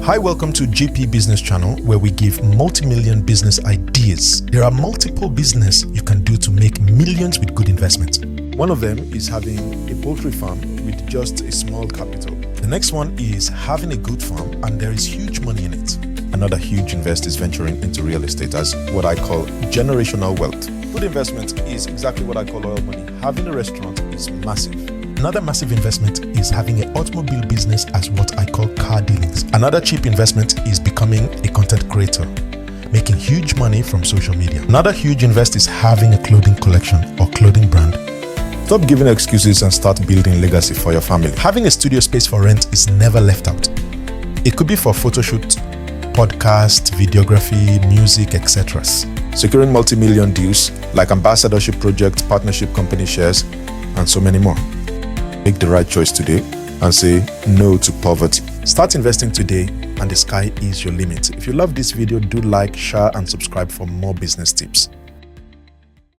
Hi, welcome to GP Business Channel, where we give multi-million business ideas. There are multiple business you can do to make millions with good investment. One of them is having a poultry farm with just a small capital. The next one is having a good farm and there is huge money in it. Another huge invest is venturing into real estate as what I call generational wealth. Good investment is exactly what I call oil money. Having a restaurant is massive. Another massive investment is having an automobile business as what I call car dealings. Another cheap investment is becoming a content creator, making huge money from social media. Another huge invest is having a clothing collection or clothing brand. Stop giving excuses and start building legacy for your family. Having a studio space for rent is never left out. It could be for photo shoot, podcast, videography, music, etc. Securing multi-million deals like ambassadorship projects, partnership company shares, and so many more. Make the right choice today and say no to poverty. Start investing today and the sky is your limit. If you love this video, do like, share, and subscribe for more business tips.